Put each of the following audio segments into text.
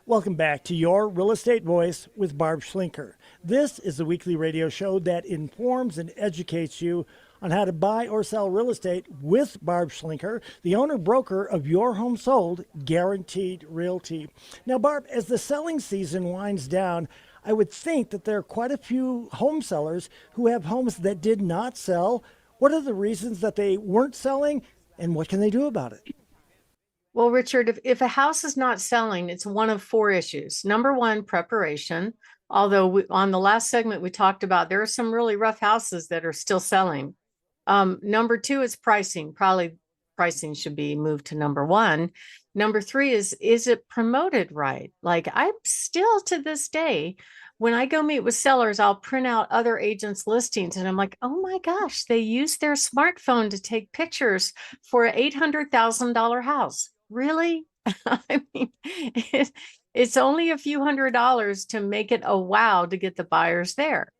Welcome back to Your Real Estate Voice with Barb Schlinker. This is a weekly radio show that informs and educates you on how to buy or sell real estate with Barb Schlinker, the owner broker of Your Home Sold Guaranteed Realty. Now, Barb, as the selling season winds down, I would think that there are quite a few home sellers who have homes that did not sell. What are the reasons that they weren't selling, and what can they do about it? Well, Richard, if a house is not selling, it's one of four issues. Number one, preparation. Although on the last segment, we talked about there are some really rough houses that are still selling. Number two is pricing. Probably pricing should be moved to number one. Number three is it promoted right? Like I'm still to this day, when I go meet with sellers, I'll print out other agents' listings and I'm like, oh my gosh, they use their smartphone to take pictures for an $800,000 house. Really? I mean, it's only a few $100s to make it a wow to get the buyers there.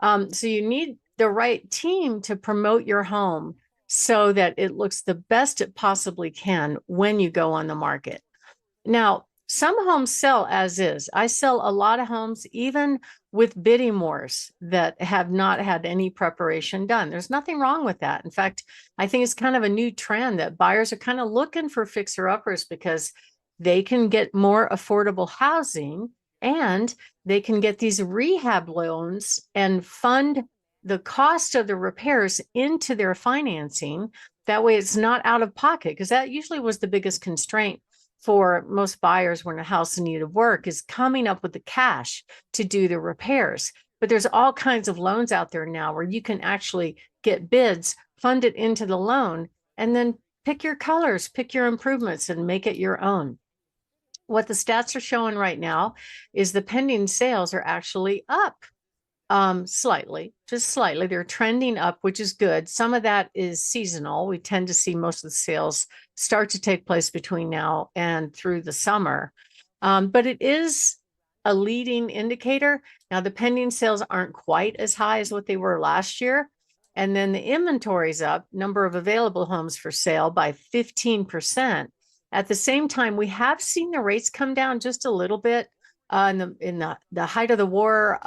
So you need the right team to promote your home so that it looks the best it possibly can when you go on the market. Now, some homes sell as is. I sell a lot of homes, even with bidding wars that have not had any preparation done. There's nothing wrong with that. In fact, I think it's kind of a new trend that buyers are kind of looking for fixer-uppers because they can get more affordable housing and they can get these rehab loans and fund the cost of the repairs into their financing. That way it's not out of pocket, because that usually was the biggest constraint for most buyers when a house in need of work is coming up with the cash to do the repairs. But there's all kinds of loans out there now where you can actually get bids, fund it into the loan, and then pick your colors, pick your improvements, and make it your own. What the stats are showing right now is the pending sales are actually up slightly, just slightly. They're trending up, which is good. Some of that is seasonal. We tend to see most of the sales start to take place between now and through the summer. But it is a leading indicator. Now, the pending sales aren't quite as high as what they were last year. And then the inventory's up, number of available homes for sale by 15%. At the same time, we have seen the rates come down just a little bit. In the height of the war,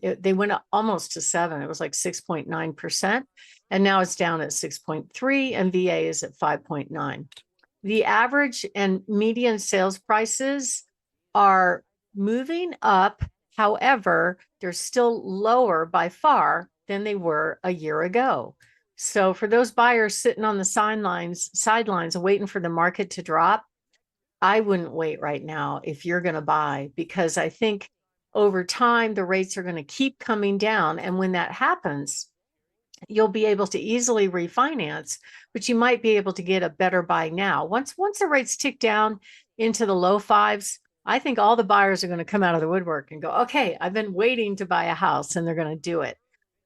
they went up almost to 7. It was like 6.9%. And now it's down at 6.3 and VA is at 5.9. The average and median sales prices are moving up. However, they're still lower by far than they were a year ago. So for those buyers sitting on the sidelines waiting for the market to drop, I wouldn't wait right now if you're going to buy, because I think over time the rates are going to keep coming down. And when that happens, you'll be able to easily refinance, but you might be able to get a better buy now. Once the rates tick down into the low fives, I think all the buyers are going to come out of the woodwork and go, okay, I've been waiting to buy a house, and they're going to do it.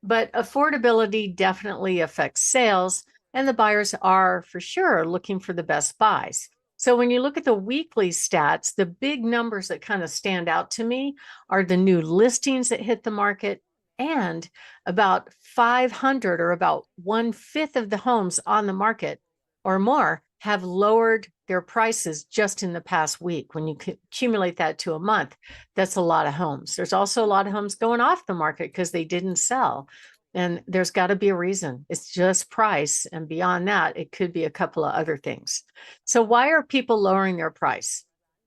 But affordability definitely affects sales, and the buyers are for sure looking for the best buys. So when you look at the weekly stats, the big numbers that kind of stand out to me are the new listings that hit the market, and about 500, or about 1/5 of the homes on the market or more, have lowered their prices just in the past week. When you accumulate that to a month, that's a lot of homes. There's also a lot of homes going off the market because they didn't sell. And there's got to be a reason. It's just price. And beyond that, it could be a couple of other things. So why are people lowering their price?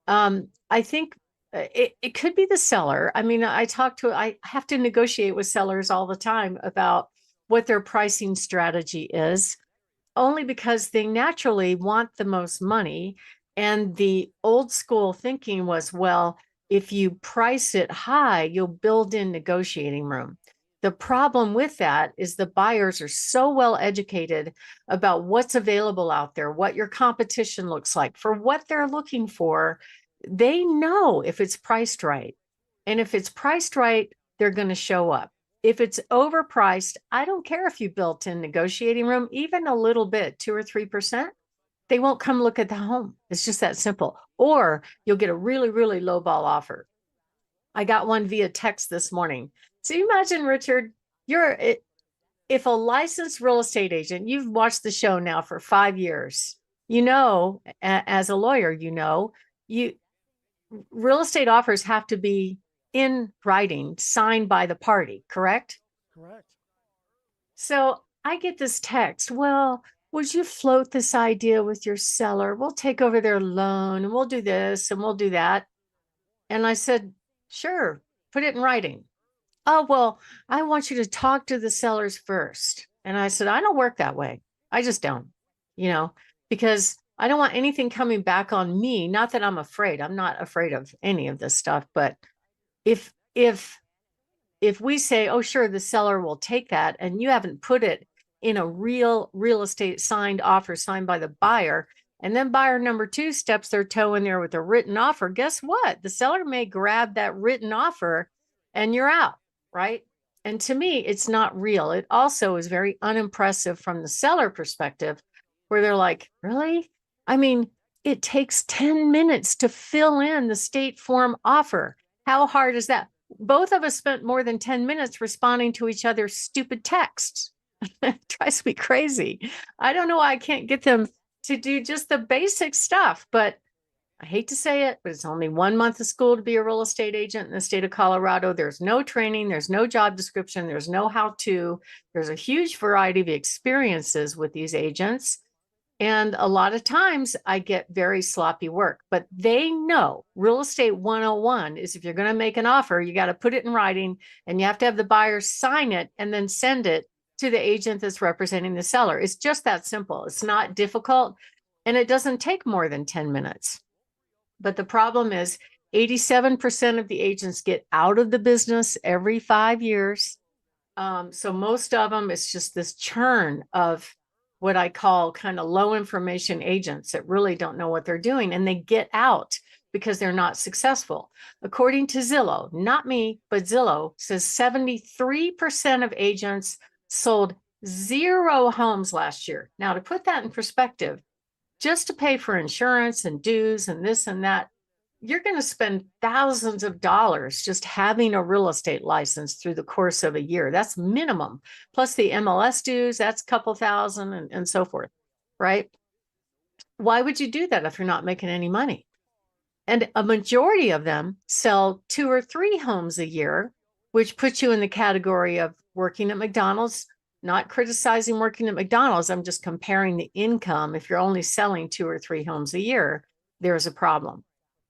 I think it could be the seller. I mean, I have to negotiate with sellers all the time about what their pricing strategy is, only because they naturally want the most money. And the old school thinking was, well, if you price it high, you'll build in negotiating room. The problem with that is the buyers are so well educated about what's available out there, what your competition looks like, for what they're looking for. They know if it's priced right. And if it's priced right, they're going to show up. If it's overpriced, I don't care if you built in negotiating room, even a little bit, 2 or 3%, they won't come look at the home. It's just that simple. Or you'll get a really, really low ball offer. I got one via text this morning. So you imagine, Richard, if a licensed real estate agent, you've watched the show now for 5 years, as a lawyer, you real estate offers have to be in writing, signed by the party, correct? Correct. So I get this text, well, would you float this idea with your seller? We'll take over their loan and we'll do this and we'll do that. And I said, sure, put it in writing. Oh, well, I want you to talk to the sellers first. And I said, I don't work that way. I just don't, you know, because I don't want anything coming back on me. Not that I'm afraid. I'm not afraid of any of this stuff. But if we say, oh, sure, the seller will take that, and you haven't put it in a real estate signed offer signed by the buyer, and then buyer number two steps their toe in there with a written offer, guess what? The seller may grab that written offer and you're out, right? And to me, it's not real. It also is very unimpressive from the seller perspective, where they're like, really? I mean, it takes 10 minutes to fill in the state form offer. How hard is that? Both of us spent more than 10 minutes responding to each other's stupid texts. It drives me crazy. I don't know why I can't get them to do just the basic stuff, but I hate to say it, but it's only 1 month of school to be a real estate agent in the state of Colorado. There's no training, there's no job description, there's no how to. There's a huge variety of experiences with these agents. And a lot of times I get very sloppy work, but they know real estate 101 is if you're going to make an offer, you got to put it in writing and you have to have the buyer sign it and then send it to the agent that's representing the seller. It's just that simple. It's not difficult and it doesn't take more than 10 minutes. But the problem is 87% of the agents get out of the business every 5 years. So most of them, it's just this churn of what I call kind of low information agents that really don't know what they're doing, and they get out because they're not successful. According to Zillow, not me, but Zillow says 73% of agents sold 0 homes last year. Now, to put that in perspective, just to pay for insurance and dues and this and that, you're going to spend thousands of dollars just having a real estate license through the course of a year. That's minimum. Plus the MLS dues, that's a couple thousand and so forth, right? Why would you do that if you're not making any money? And a majority of them sell 2 or 3 homes a year, which puts you in the category of working at McDonald's. Not criticizing working at McDonald's. I'm just comparing the income. If you're only selling 2 or 3 homes a year, there's a problem.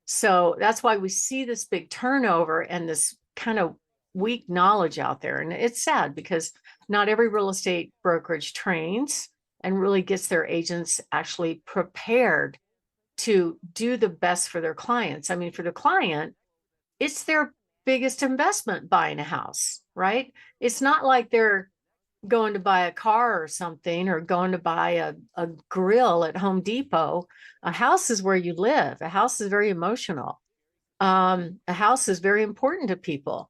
So that's why we see this big turnover and this kind of weak knowledge out there. And it's sad because not every real estate brokerage trains and really gets their agents actually prepared to do the best for their clients. I mean, for the client, it's their biggest investment buying a house, right? It's not like they're going to buy a car or something, or going to buy a grill at Home Depot. A house is where you live. A house is very emotional. A house is very important to people.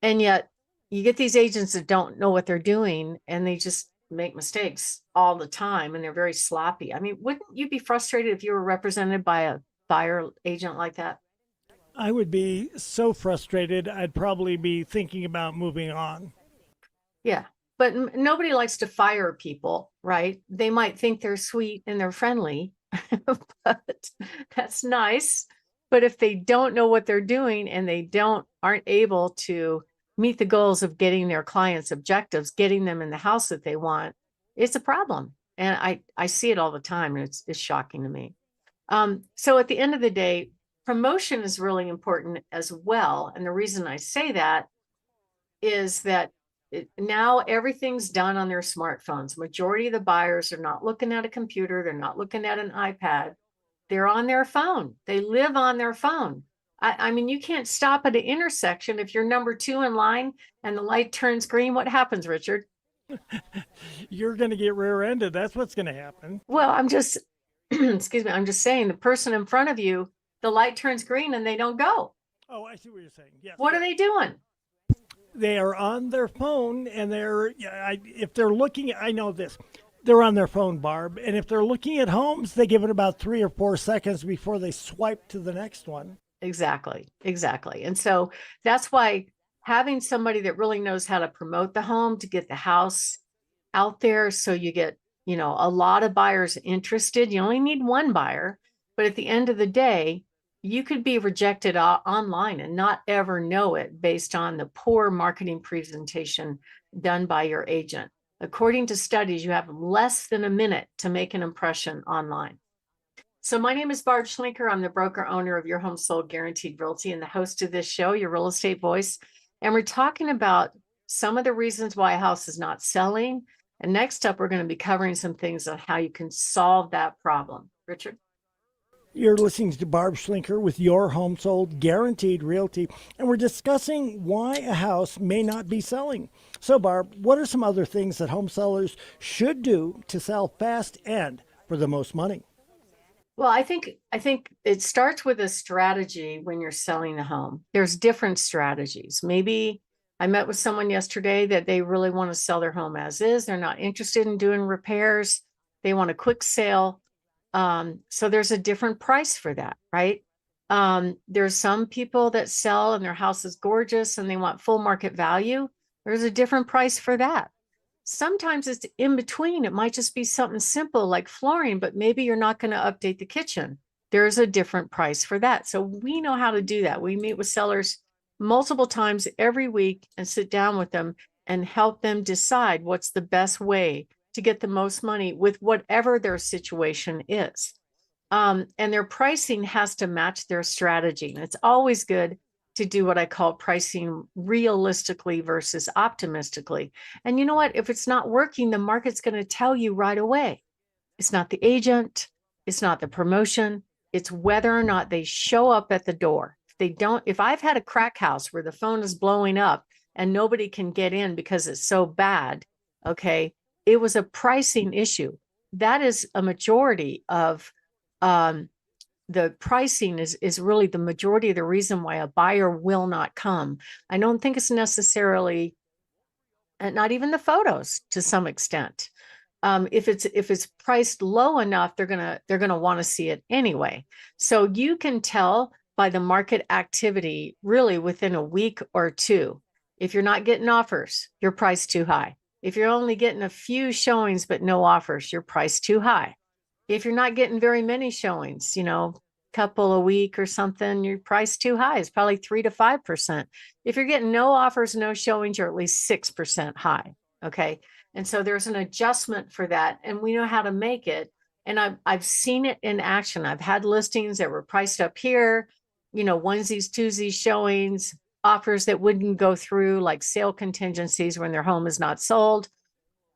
And yet you get these agents that don't know what they're doing and they just make mistakes all the time and they're very sloppy. I mean, wouldn't you be frustrated if you were represented by a buyer agent like that? I would be so frustrated, I'd probably be thinking about moving on. Yeah. But nobody likes to fire people, right? They might think they're sweet and they're friendly, but that's nice. But if they don't know what they're doing and they aren't able to meet the goals of getting their clients' objectives, getting them in the house that they want, it's a problem. And I see it all the time, and it's shocking to me. So at the end of the day, promotion is really important as well. And the reason I say that is that now everything's done on their smartphones. Majority of the buyers are not looking at a computer. They're not looking at an iPad. They're on their phone. They live on their phone. I mean, you can't stop at an intersection if you're number 2 in line and the light turns green. What happens, Richard? You're going to get rear-ended. That's what's going to happen. Well, I'm just, excuse me, I'm just saying the person in front of you, the light turns green and they don't go. Oh, I see what you're saying. Yes. What are they doing? They are on their phone, and if they're looking, I know this, they're on their phone, Barb, and if they're looking at homes, they give it about 3 or 4 seconds before they swipe to the next one. Exactly. And so that's why having somebody that really knows how to promote the home to get the house out there, so you get, a lot of buyers interested. You only need one buyer, but at the end of the day, you could be rejected online and not ever know it based on the poor marketing presentation done by your agent. According to studies, you have less than a minute to make an impression online. So my name is Barb Schlinker. I'm the broker owner of Your Home Sold Guaranteed Realty and the host of this show, Your Real Estate Voice. And we're talking about some of the reasons why a house is not selling. And next up, we're going to be covering some things on how you can solve that problem. Richard? You're listening to Barb Schlinker with Your Home Sold Guaranteed Realty, and we're discussing why a house may not be selling. So, Barb, what are some other things that home sellers should do to sell fast and for the most money? Well, I think it starts with a strategy when you're selling the home. There's different strategies. Maybe I met with someone yesterday that they really want to sell their home as is. They're not interested in doing repairs. They want a quick sale. So there's a different price for that, right? There's some people that sell and their house is gorgeous and they want full market value. There's a different price for that. Sometimes it's in between. It might just be something simple like flooring, but maybe you're not going to update the kitchen. There's a different price for that. So we know how to do that. We meet with sellers multiple times every week and sit down with them and help them decide what's the best way to get the most money with whatever their situation is. And their pricing has to match their strategy. And it's always good to do what I call pricing realistically versus optimistically. And you know what? If it's not working, the market's going to tell you right away. It's not the agent. It's not the promotion. It's whether or not they show up at the door. If they don't, if I've had a crack house where the phone is blowing up and nobody can get in because it's so bad, okay, it was a pricing issue. That is a majority of the pricing is really the majority of the reason why a buyer will not come. I don't think it's necessarily, not even the photos to some extent. If it's priced low enough, they're gonna want to see it anyway. So you can tell by the market activity really within a week or two. If you're not getting offers, you're priced too high. If you're only getting a few showings but no offers, you're priced too high. If you're not getting very many showings, couple a week or something, you're priced too high. It's probably 3 to 5%. If you're getting no offers, no showings, you're at least 6% high. Okay. And so there's an adjustment for that. And we know how to make it. And I've seen it in action. I've had listings that were priced up here, onesies, twosies showings, offers that wouldn't go through, like sale contingencies when their home is not sold.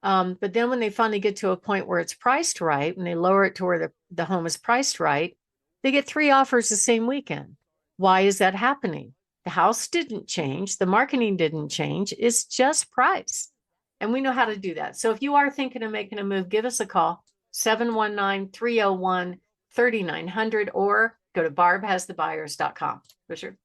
But then when they finally get to a point where it's priced right, and they lower it to where the home is priced right, they get 3 offers the same weekend. Why is that happening? The house didn't change. The marketing didn't change. It's just price. And we know how to do that. So if you are thinking of making a move, give us a call, 719-301-3900, or go to barbhasthebuyers.com. Richard?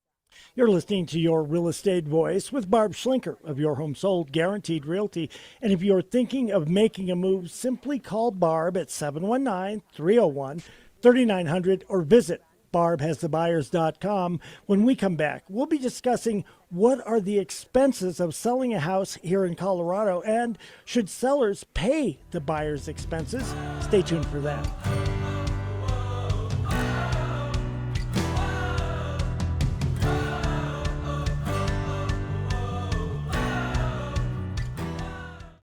You're listening to Your Real Estate Voice with Barb Schlinker of Your Home Sold Guaranteed Realty. And if you're thinking of making a move, simply call Barb at 719-301-3900 or visit barbhasthebuyers.com. When we come back, we'll be discussing what are the expenses of selling a house here in Colorado, and should sellers pay the buyer's expenses? Stay tuned for that.